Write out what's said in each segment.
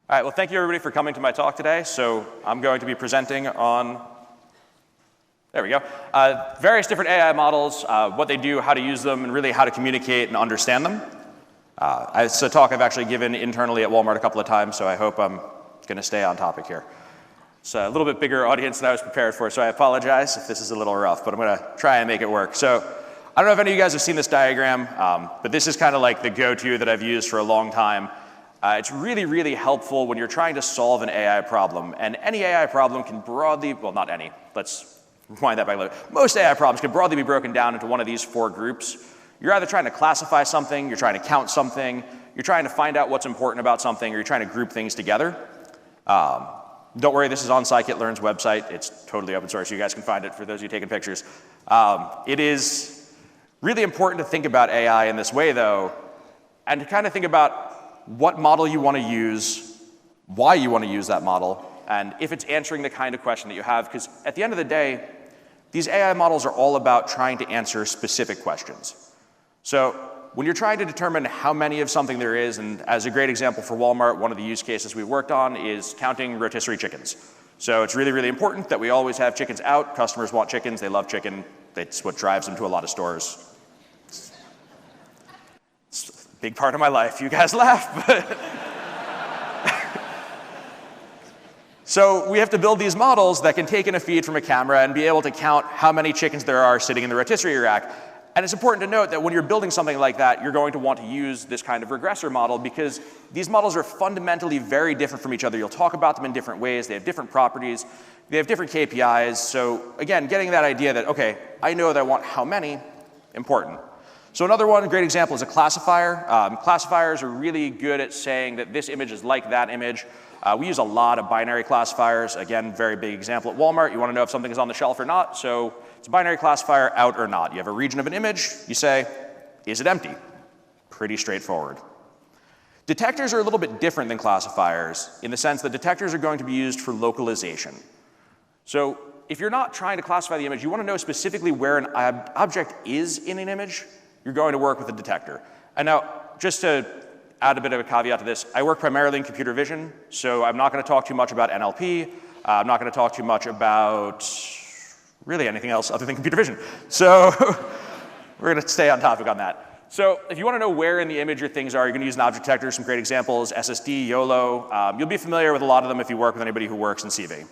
All right, well, thank you everybody for coming to my talk today. So I'm going to be presenting on, there we go, various different AI models, what they do, how to use them, and really how to communicate and understand them. It's a talk I've actually given internally at Walmart a couple of times, so I hope I'm going to stay on topic here. It's a little bit bigger audience than I was prepared for, so I apologize if this is a little rough, but I'm going to try and make it work. So I don't know if any of you guys have seen this diagram, but this is kind of like the go-to that I've used for a long time. It's really, really helpful when you're trying to solve an AI problem. And any AI problem can broadly, well, not any, let's rewind that back a little bit. Most AI problems can broadly be broken down into one of these four groups. You're either trying to classify something, you're trying to count something, you're trying to find out what's important about something, or you're trying to group things together. Don't worry, this is on Scikit-learn's website. It's totally open source. You guys can find it for those of you taking pictures. It is really important to think about AI in this way, though, and to kind of think about what model you want to use, why you want to use that model, and if it's answering the kind of question that you have. Because at the end of the day, these AI models are all about trying to answer specific questions. So when you're trying to determine how many of something there is, and as a great example for Walmart, one of the use cases we've worked on is counting rotisserie chickens. So it's really, really important that we always have chickens out. Customers want chickens. They love chicken. That's what drives them to a lot of stores. It's a big part of my life. You guys laugh, but so we have to build these models that can take in a feed from a camera and be able to count how many chickens there are sitting in the rotisserie rack. And it's important to note that when you're building something like that, you're going to want to use this kind of regressor model because these models are fundamentally very different from each other. You'll talk about them in different ways. They have different properties. They have different KPIs. So again, getting that idea that, okay, I know that I want how many, important. So another one, great example, is a classifier. Classifiers are really good at saying that this image is like that image. We use a lot of binary classifiers. Again, very big example at Walmart. You want to know if something is on the shelf or not. So it's a binary classifier, out or not. You have a region of an image. You say, is it empty? Pretty straightforward. Detectors are a little bit different than classifiers in the sense that detectors are going to be used for localization. So if you're not trying to classify the image, you want to know specifically where an object is in an image, you're going to work with a detector. And now, just to add a bit of a caveat to this, I work primarily in computer vision, so I'm not going to talk too much about NLP. I'm not going to talk too much about really anything else other than computer vision. So we're going to stay on topic on that. So if you want to know where in the image your things are, you're going to use an object detector. Some great examples, SSD, YOLO. You'll be familiar with a lot of them if you work with anybody who works in CV.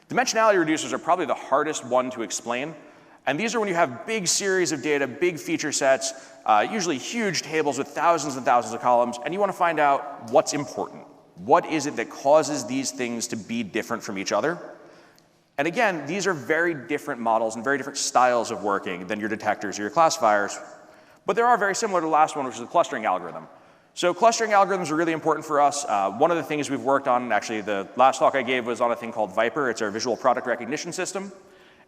Dimensionality reducers are probably the hardest one to explain. And these are when you have big series of data, big feature sets, usually huge tables with thousands and thousands of columns, and you want to find out what's important. What is it that causes these things to be different from each other? And again, these are very different models and very different styles of working than your detectors or your classifiers. But they are very similar to the last one, which is the clustering algorithm. So clustering algorithms are really important for us. One of the things we've worked on, actually the last talk I gave was on a thing called Viper. It's our visual product recognition system.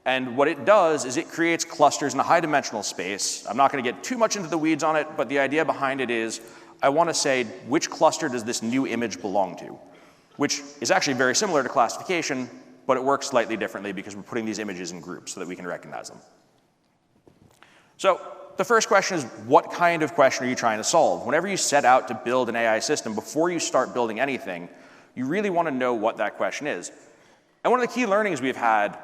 And what it does is it creates clusters in a high-dimensional space. I'm not going to get too much into the weeds on it, but the idea behind it is I want to say which cluster does this new image belong to, which is actually very similar to classification, but it works slightly differently because we're putting these images in groups so that we can recognize them. So the first question is, what kind of question are you trying to solve? Whenever you set out to build an AI system, before you start building anything, you really want to know what that question is. And one of the key learnings we've had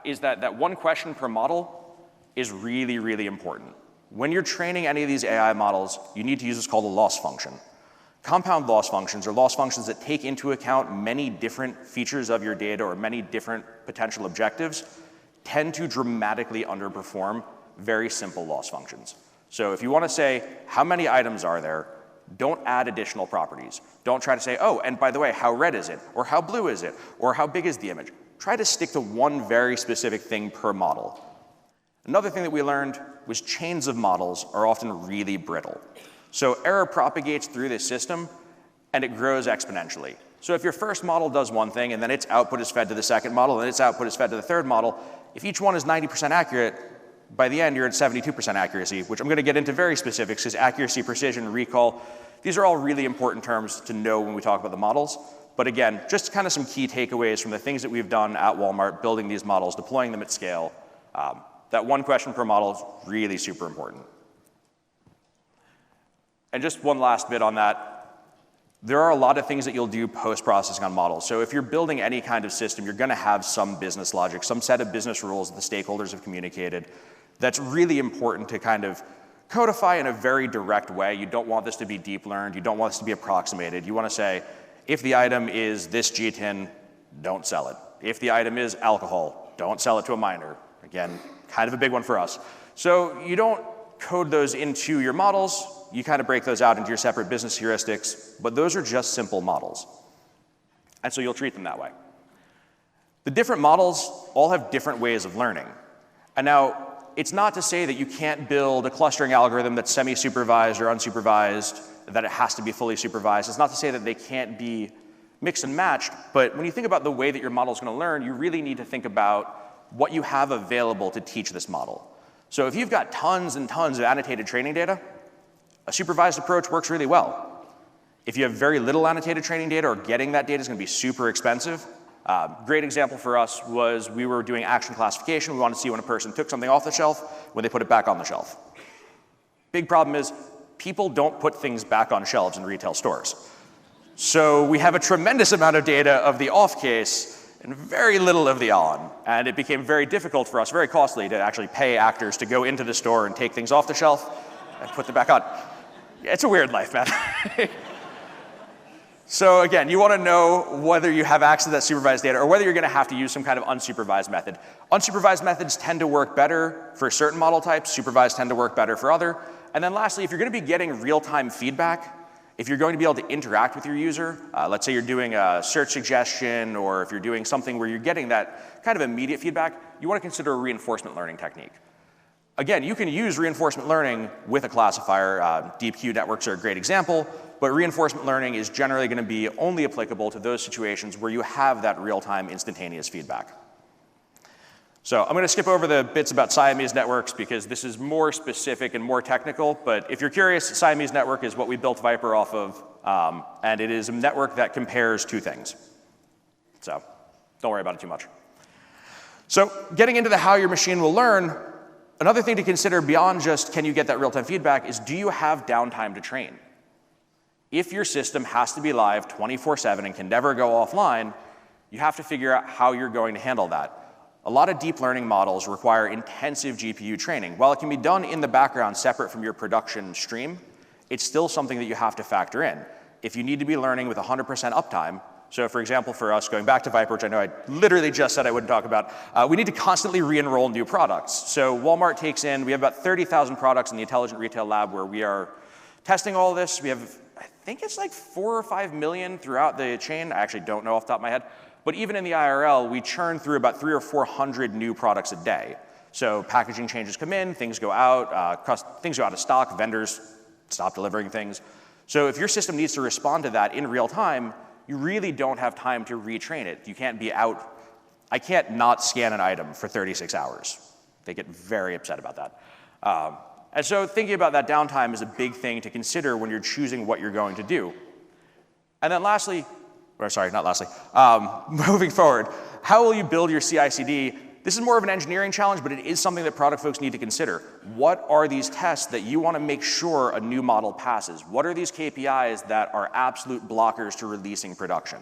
is that one question per model is really, really important. When you're training any of these AI models, you need to use what's called a loss function. Compound loss functions are loss functions that take into account many different features of your data or many different potential objectives, tend to dramatically underperform very simple loss functions. So if you want to say, how many items are there, don't add additional properties. Don't try to say, oh, and by the way, how red is it? Or how blue is it? Or how big is the image? Try to stick to one very specific thing per model. Another thing that we learned was chains of models are often really brittle. So error propagates through this system, and it grows exponentially. So if your first model does one thing, and then its output is fed to the second model, and its output is fed to the third model, if each one is 90% accurate, by the end, you're at 72% accuracy, which I'm going to get into very specifics, because accuracy, precision, recall, these are all really important terms to know when we talk about the models. But again, just kind of some key takeaways from the things that we've done at Walmart, building these models, deploying them at scale. That one question per model is really super important. And just one last bit on that. There are a lot of things that you'll do post-processing on models. So if you're building any kind of system, you're going to have some business logic, some set of business rules that the stakeholders have communicated. That's really important to kind of codify in a very direct way. You don't want this to be deep learned. You don't want this to be approximated. You want to say, if the item is this G10, don't sell it. If the item is alcohol, don't sell it to a minor. Again, kind of a big one for us. So you don't code those into your models. You kind of break those out into your separate business heuristics, but those are just simple models. And so you'll treat them that way. The different models all have different ways of learning. And now, it's not to say that you can't build a clustering algorithm that's semi-supervised or unsupervised, that it has to be fully supervised. It's not to say that they can't be mixed and matched, but when you think about the way that your model is going to learn, you really need to think about what you have available to teach this model. So if you've got tons and tons of annotated training data, a supervised approach works really well. If you have very little annotated training data or getting that data is going to be super expensive, great example for us was we were doing action classification. We wanted to see when a person took something off the shelf, when they put it back on the shelf. Big problem is people don't put things back on shelves in retail stores. So we have a tremendous amount of data of the off case and very little of the on. And it became very difficult for us, very costly, to actually pay actors to go into the store and take things off the shelf and put them back on. It's a weird life, man. So again, you want to know whether you have access to that supervised data or whether you're going to have to use some kind of unsupervised method. Unsupervised methods tend to work better for certain model types. Supervised tend to work better for other. And then lastly, if you're going to be getting real-time feedback, if you're going to be able to interact with your user, let's say you're doing a search suggestion, or if you're doing something where you're getting that kind of immediate feedback, you want to consider a reinforcement learning technique. Again, you can use reinforcement learning with a classifier. Deep Q networks are a great example, but reinforcement learning is generally going to be only applicable to those situations where you have that real-time instantaneous feedback. So I'm going to skip over the bits about Siamese networks because this is more specific and more technical, but if you're curious, Siamese network is what we built Viper off of, and it is a network that compares two things. So don't worry about it too much. So getting into the how your machine will learn, another thing to consider beyond just can you get that real-time feedback is do you have downtime to train? If your system has to be live 24/7 and can never go offline, you have to figure out how you're going to handle that. A lot of deep learning models require intensive GPU training. While it can be done in the background separate from your production stream, it's still something that you have to factor in. If you need to be learning with 100% uptime, so for example for us, going back to Viper, which I know I literally just said I wouldn't talk about, we need to constantly re-enroll new products. So Walmart takes in, we have about 30,000 products in the Intelligent Retail Lab where we are testing all this. We have, I think it's like 4 or 5 million throughout the chain. I actually don't know off the top of my head. But even in the IRL, we churn through about 300 or 400 new products a day. So packaging changes come in, things go out, things go out of stock, vendors stop delivering things. So if your system needs to respond to that in real time, you really don't have time to retrain it. You can't be out. I can't not scan an item for 36 hours. They get very upset about that. And so thinking about that downtime is a big thing to consider when you're choosing what you're going to do. And then lastly, or sorry, not lastly, moving forward, how will you build your CI/CD? This is more of an engineering challenge, but it is something that product folks need to consider. What are these tests that you want to make sure a new model passes? What are these KPIs that are absolute blockers to releasing production?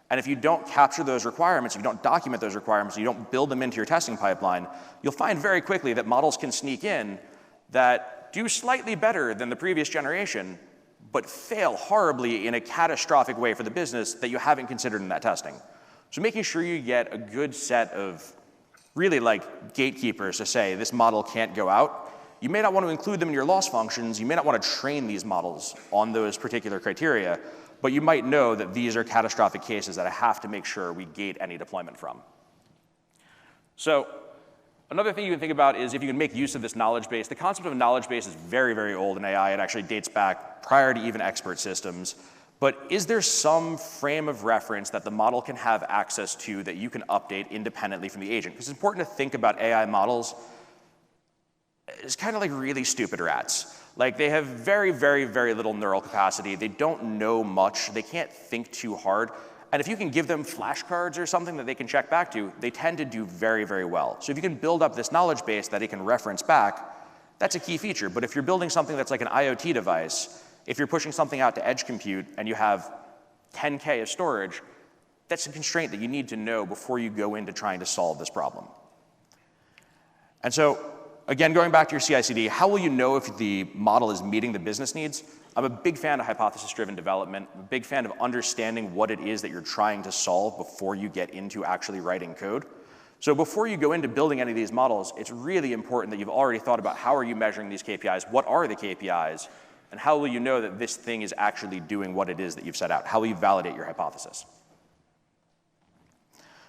And if you don't capture those requirements, if you don't document those requirements, you don't build them into your testing pipeline, you'll find very quickly that models can sneak in that do slightly better than the previous generation, but fail horribly in a catastrophic way for the business that you haven't considered in that testing. So making sure you get a good set of really like gatekeepers to say this model can't go out. You may not want to include them in your loss functions. You may not want to train these models on those particular criteria, but you might know that these are catastrophic cases that I have to make sure we gate any deployment from. So another thing you can think about is if you can make use of this knowledge base. The concept of a knowledge base is very, very old in AI. It actually dates back prior to even expert systems. But is there some frame of reference that the model can have access to that you can update independently from the agent? Because it's important to think about AI models as kind of like really stupid rats. Like they have very, very, very little neural capacity. They don't know much. They can't think too hard. And if you can give them flashcards or something that they can check back to, they tend to do very, very well. So if you can build up this knowledge base that it can reference back, that's a key feature. But if you're building something that's like an IoT device, If you're pushing something out to edge compute and you have 10K of storage, that's a constraint that you need to know before you go into trying to solve this problem. And so, again, going back to your CI/CD, how will you know if the model is meeting the business needs? I'm a big fan of hypothesis-driven development. I'm a big fan of understanding what it is that you're trying to solve before you get into actually writing code. So before you go into building any of these models, it's really important that you've already thought about how are you measuring these KPIs, what are the KPIs, and how will you know that this thing is actually doing what it is that you've set out? How will you validate your hypothesis?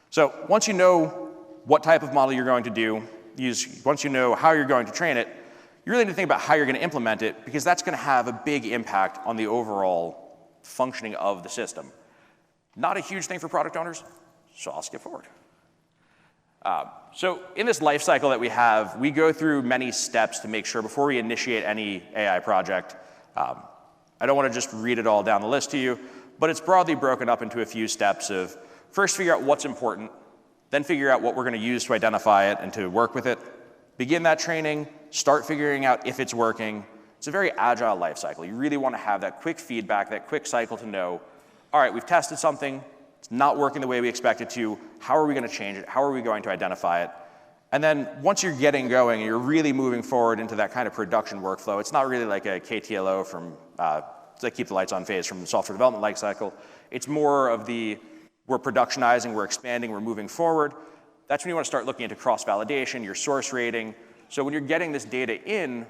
So once you know what type of model you're going to use, once you know how you're going to train it, you really need to think about how you're going to implement it, because that's going to have a big impact on the overall functioning of the system. Not a huge thing for product owners, so I'll skip forward. So in this life cycle that we have, we go through many steps to make sure before we initiate any AI project. I don't want to just read it all down the list to you, but it's broadly broken up into a few steps of first figure out what's important, then figure out what we're going to use to identify it and to work with it, begin that training, start figuring out if it's working. It's a very agile life cycle. You really want to have that quick feedback, that quick cycle to know, all right, we've tested something, it's not working the way we expect it to, how are we going to change it, how are we going to identify it? And then once you're getting going and you're really moving forward into that kind of production workflow, it's not really like a KTLO from, to keep the lights on phase from the software development lifecycle. It's more of the, we're productionizing, we're expanding, we're moving forward. That's when you want to start looking into cross-validation, your source rating. So when you're getting this data in,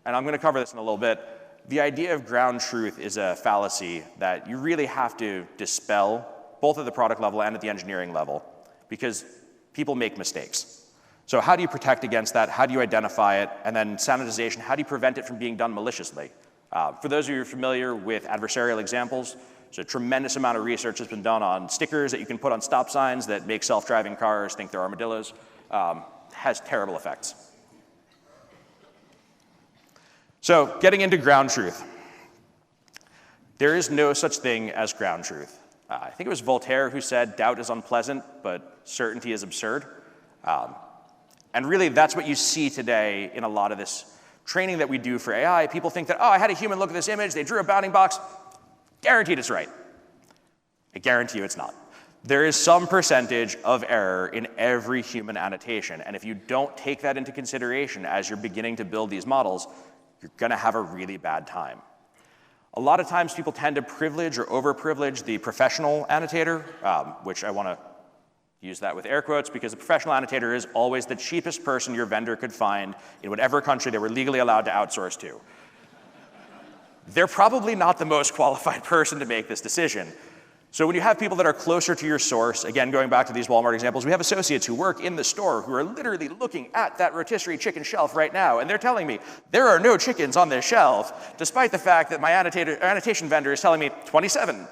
and I'm going to cover this in a little bit, the idea of ground truth is a fallacy that you really have to dispel, both at the product level and at the engineering level, because people make mistakes. So how do you protect against that? How do you identify it? And then sanitization, how do you prevent it from being done maliciously? For those of you who are familiar with adversarial examples, there's a tremendous amount of research that's been done on stickers that you can put on stop signs that make self-driving cars think they're armadillos. Has terrible effects. So getting into ground truth. There is no such thing as ground truth. I think it was Voltaire who said, doubt is unpleasant, but certainty is absurd. And really, that's what you see today in a lot of this training that we do for AI. People think that, oh, I had a human look at this image, they drew a bounding box, guaranteed it's right. I guarantee you it's not. There is some percentage of error in every human annotation, and if you don't take that into consideration as you're beginning to build these models, you're going to have a really bad time. A lot of times people tend to privilege or overprivilege the professional annotator, which I want to use that with air quotes, because the professional annotator is always the cheapest person your vendor could find in whatever country they were legally allowed to outsource to. They're probably not the most qualified person to make this decision. So when you have people that are closer to your source, again, going back to these Walmart examples, we have associates who work in the store who are literally looking at that rotisserie chicken shelf right now, and they're telling me, there are no chickens on this shelf, despite the fact that my annotation vendor is telling me 27.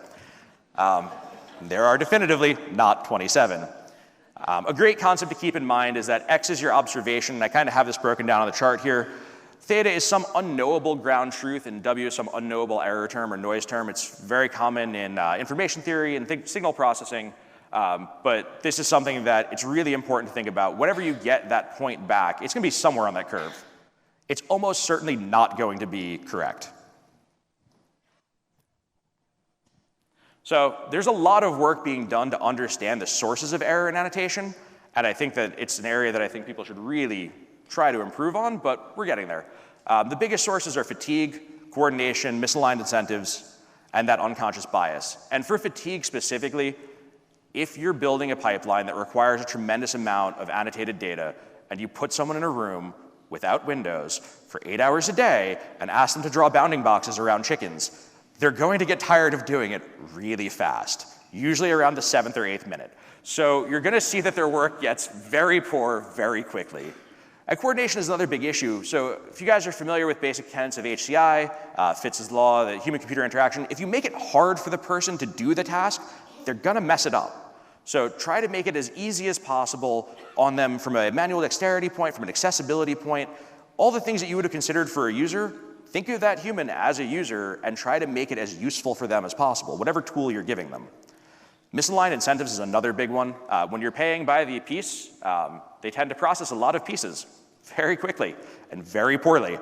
There are definitively not 27. A great concept to keep in mind is that X is your observation, and I kind of have this broken down on the chart here. Theta is some unknowable ground truth, and W is some unknowable error term or noise term. It's very common in information theory and signal processing, but this is something that it's really important to think about. Whenever you get that point back, it's going to be somewhere on that curve. It's almost certainly not going to be correct. So there's a lot of work being done to understand the sources of error in annotation, and I think that it's an area that I think people should really try to improve on, but we're getting there. The biggest sources are fatigue, coordination, misaligned incentives, and that unconscious bias. And for fatigue specifically, if you're building a pipeline that requires a tremendous amount of annotated data, and you put someone in a room without windows for 8 hours a day and ask them to draw bounding boxes around chickens, they're going to get tired of doing it really fast, usually around the 7th or 8th minute. So you're going to see that their work gets very poor very quickly. And coordination is another big issue. So if you guys are familiar with basic tenets of HCI, Fitz's law, the human-computer interaction, if you make it hard for the person to do the task, they're going to mess it up. So try to make it as easy as possible on them from a manual dexterity point, from an accessibility point, all the things that you would have considered for a user. Think of that human as a user and try to make it as useful for them as possible, whatever tool you're giving them. Misaligned incentives is another big one. When you're paying by the piece, they tend to process a lot of pieces very quickly and very poorly.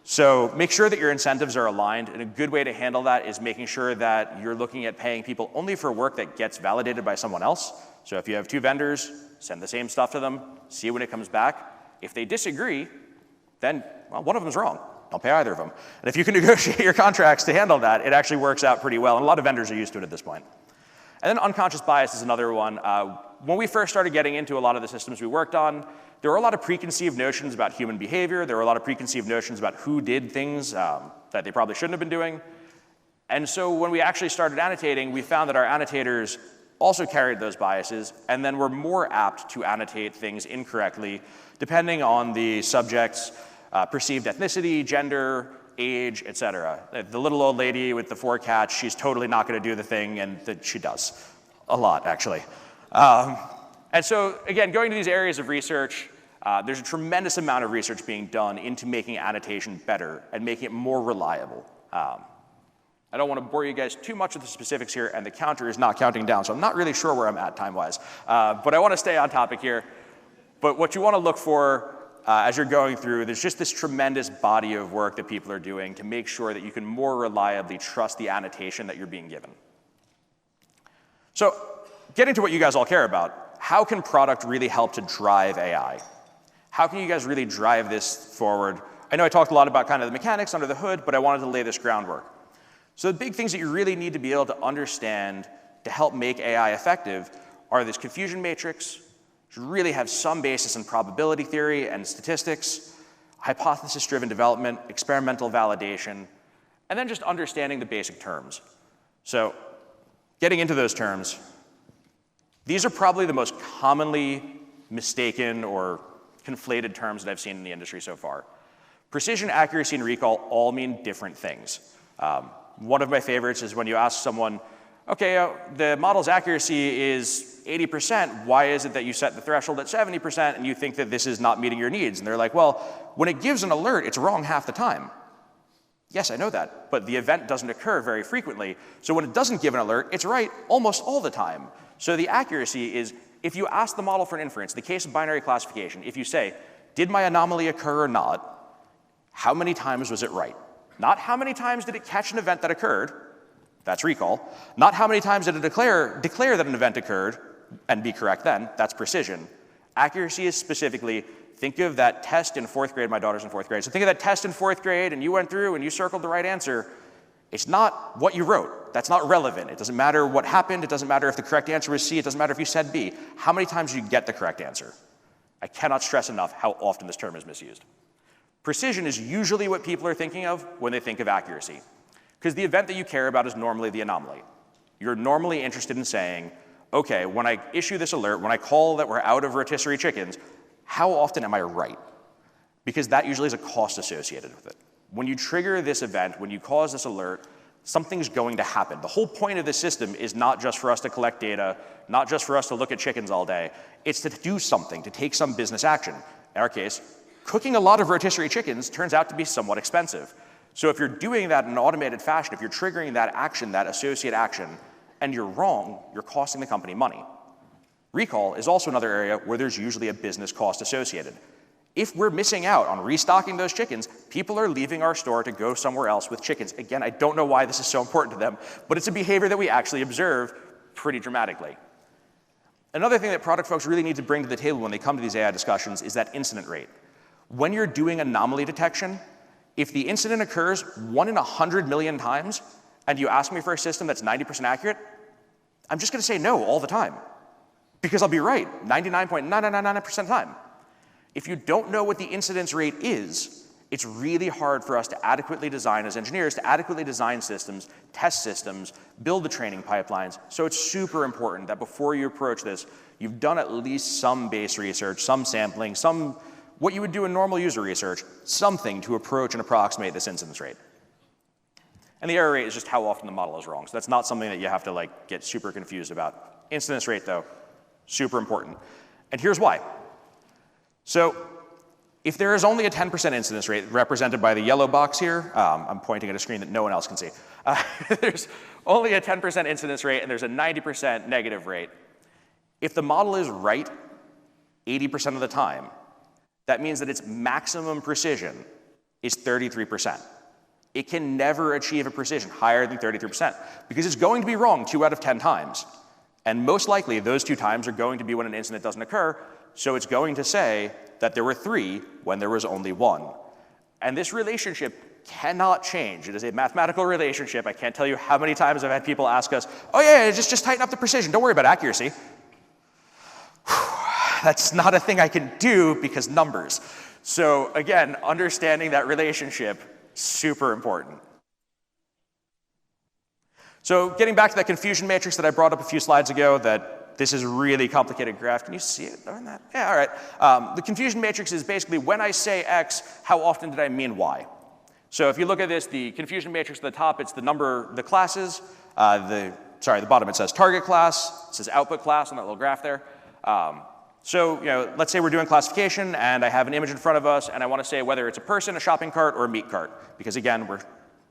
So make sure that your incentives are aligned, and a good way to handle that is making sure that you're looking at paying people only for work that gets validated by someone else. So if you have 2 vendors, send the same stuff to them, see when it comes back. If they disagree, then, well, one of them's wrong. Don't pay either of them. And if you can negotiate your contracts to handle that, it actually works out pretty well, and a lot of vendors are used to it at this point. And then unconscious bias is another one. When we first started getting into a lot of the systems we worked on, there were a lot of preconceived notions about human behavior. There were a lot of preconceived notions about who did things that they probably shouldn't have been doing. And so when we actually started annotating, we found that our annotators also carried those biases, and then were more apt to annotate things incorrectly, depending on the subject's perceived ethnicity, gender, age, etc. The little old lady with the 4 cats, she's totally not going to do the thing, and she does. A lot, actually. And so, again, going to these areas of research, there's a tremendous amount of research being done into making annotation better and making it more reliable. I don't want to bore you guys too much with the specifics here, and the counter is not counting down, so I'm not really sure where I'm at time-wise. But I want to stay on topic here. But what you want to look for as you're going through, there's just this tremendous body of work that people are doing to make sure that you can more reliably trust the annotation that you're being given. So getting to what you guys all care about, how can product really help to drive AI? How can you guys really drive this forward? I know I talked a lot about kind of the mechanics under the hood, but I wanted to lay this groundwork. So the big things that you really need to be able to understand to help make AI effective are this confusion matrix, which really have some basis in probability theory and statistics, hypothesis-driven development, experimental validation, and then just understanding the basic terms. So getting into those terms, these are probably the most commonly mistaken or conflated terms that I've seen in the industry so far. Precision, accuracy, and recall all mean different things. One of my favorites is when you ask someone, okay, the model's accuracy is 80%, why is it that you set the threshold at 70% and you think that this is not meeting your needs? And they're like, well, when it gives an alert, it's wrong half the time. Yes, I know that, but the event doesn't occur very frequently. So when it doesn't give an alert, it's right almost all the time. So the accuracy is, if you ask the model for an inference, in the case of binary classification, if you say, did my anomaly occur or not, how many times was it right? Not how many times did it catch an event that occurred, that's recall. Not how many times did it declare that an event occurred and be correct then, that's precision. Accuracy is specifically, think of that test in 4th grade, my daughter's in 4th grade, so think of that test in 4th grade and you went through and you circled the right answer. It's not what you wrote, that's not relevant. It doesn't matter what happened, it doesn't matter if the correct answer was C, it doesn't matter if you said B. How many times did you get the correct answer? I cannot stress enough how often this term is misused. Precision is usually what people are thinking of when they think of accuracy, because the event that you care about is normally the anomaly. You're normally interested in saying, okay, when I issue this alert, when I call that we're out of rotisserie chickens, how often am I right? Because that usually is a cost associated with it. When you trigger this event, when you cause this alert, something's going to happen. The whole point of this system is not just for us to collect data, not just for us to look at chickens all day. It's to do something, to take some business action. In our case, cooking a lot of rotisserie chickens turns out to be somewhat expensive. So if you're doing that in an automated fashion, if you're triggering that action, that associate action, and you're wrong, you're costing the company money. Recall is also another area where there's usually a business cost associated. If we're missing out on restocking those chickens, people are leaving our store to go somewhere else with chickens. Again, I don't know why this is so important to them, but it's a behavior that we actually observe pretty dramatically. Another thing that product folks really need to bring to the table when they come to these AI discussions is that incident rate. When you're doing anomaly detection, if the incident occurs 1 in 100 million times, and you ask me for a system that's 90% accurate, I'm just going to say no all the time, because I'll be right 99.9999% of the time. If you don't know what the incidence rate is, it's really hard for us to adequately design as engineers, to adequately design systems, test systems, build the training pipelines. So it's super important that before you approach this, you've done at least some base research, some sampling, some what you would do in normal user research, something to approach and approximate this incidence rate. And the error rate is just how often the model is wrong. So that's not something that you have to get super confused about. Incidence rate, though, super important. And here's why. So if there is only a 10% incidence rate represented by the yellow box here, I'm pointing at a screen that no one else can see. There's only a 10% incidence rate and there's a 90% negative rate. If the model is right 80% of the time, that means that its maximum precision is 33%. It can never achieve a precision higher than 33% because it's going to be wrong 2 out of 10 times. And most likely, those 2 times are going to be when an incident doesn't occur, so it's going to say that there were 3 when there was only 1. And this relationship cannot change. It is a mathematical relationship. I can't tell you how many times I've had people ask us, oh yeah, just tighten up the precision, don't worry about accuracy. That's not a thing I can do because numbers. So again, understanding that relationship, super important. So getting back to that confusion matrix that I brought up a few slides ago, that this is a really complicated graph. Can you see it on that? Yeah, all right. The confusion matrix is basically when I say X, how often did I mean Y? So if you look at this, the confusion matrix at the top, it's the number, the classes. The bottom it says target class, it says output class on that little graph there. So, let's say we're doing classification and I have an image in front of us and I want to say whether it's a person, a shopping cart, or a meat cart, because again, we're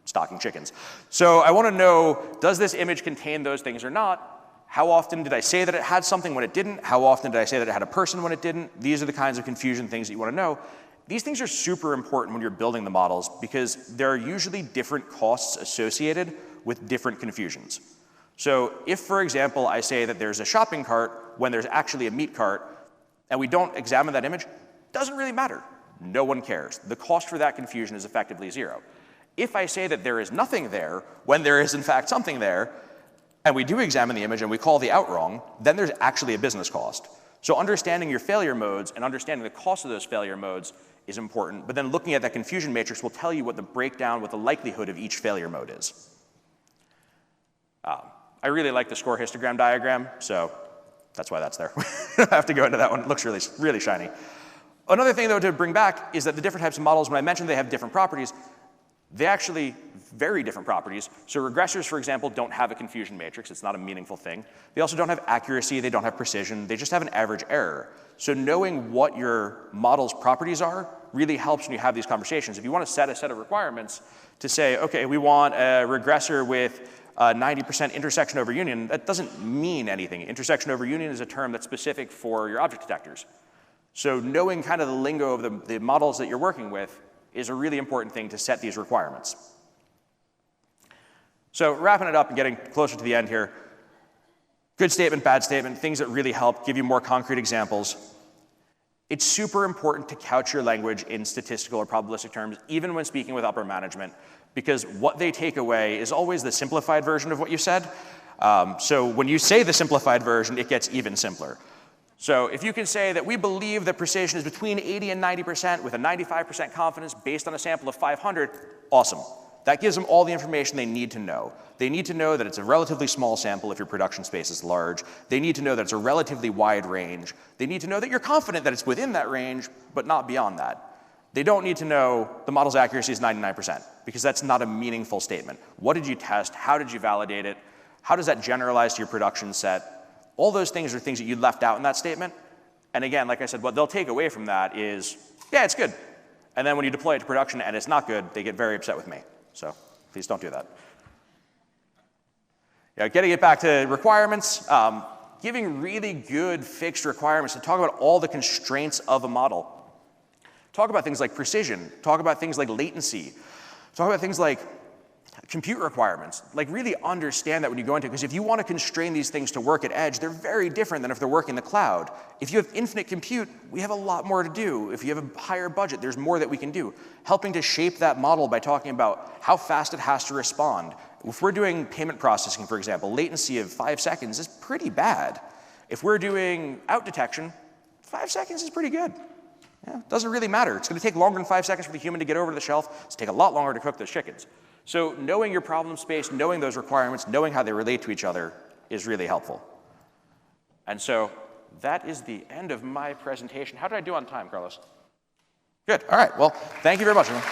stocking chickens. So I want to know, does this image contain those things or not? How often did I say that it had something when it didn't? How often did I say that it had a person when it didn't? These are the kinds of confusion things that you want to know. These things are super important when you're building the models because there are usually different costs associated with different confusions. So if, for example, I say that there's a shopping cart when there's actually a meat cart, and we don't examine that image, doesn't really matter. No one cares. The cost for that confusion is effectively 0. If I say that there is nothing there when there is in fact something there, and we do examine the image and we call the out wrong, then there's actually a business cost. So understanding your failure modes and understanding the cost of those failure modes is important, but then looking at that confusion matrix will tell you what the breakdown, what the likelihood of each failure mode is. I really like the score histogram diagram, so that's why that's there. I have to go into that one. It looks really, really shiny. Another thing, though, to bring back is that the different types of models, when I mentioned they have different properties, they actually very different properties. So regressors, for example, don't have a confusion matrix. It's not a meaningful thing. They also don't have accuracy. They don't have precision. They just have an average error. So knowing what your model's properties are really helps when you have these conversations. If you want to set a set of requirements to say, OK, we want a regressor with 90% intersection over union, that doesn't mean anything. Intersection over union is a term that's specific for your object detectors. So knowing kind of the lingo of the models that you're working with is a really important thing to set these requirements. So wrapping it up and getting closer to the end here, good statement, bad statement, things that really help, give you more concrete examples. It's super important to couch your language in statistical or probabilistic terms, even when speaking with upper management, because what they take away is always the simplified version of what you said. So when you say the simplified version, it gets even simpler. So if you can say that we believe that precision is between 80 and 90% with a 95% confidence based on a sample of 500, awesome. That gives them all the information they need to know. They need to know that it's a relatively small sample if your production space is large. They need to know that it's a relatively wide range. They need to know that you're confident that it's within that range, but not beyond that. They don't need to know the model's accuracy is 99%, because that's not a meaningful statement. What did you test? How did you validate it? How does that generalize to your production set? All those things are things that you left out in that statement. And again, like I said, what they'll take away from that is, yeah, it's good. And then when you deploy it to production and it's not good, they get very upset with me. So please don't do that. Yeah, getting it back to requirements, giving really good fixed requirements to talk about all the constraints of a model. Talk about things like precision. Talk about things like latency. Talk about things like compute requirements. Like really understand that when you go into it, because if you want to constrain these things to work at edge, they're very different than if they're working in the cloud. If you have infinite compute, we have a lot more to do. If you have a higher budget, there's more that we can do. Helping to shape that model by talking about how fast it has to respond. If we're doing payment processing, for example, latency of 5 seconds is pretty bad. If we're doing out detection, 5 seconds is pretty good. Yeah, it doesn't really matter. It's going to take longer than 5 seconds for the human to get over to the shelf. It's going to take a lot longer to cook those chickens. So knowing your problem space, knowing those requirements, knowing how they relate to each other is really helpful. And so that is the end of my presentation. How did I do on time, Carlos? Good. All right. Well, thank you very much, everyone.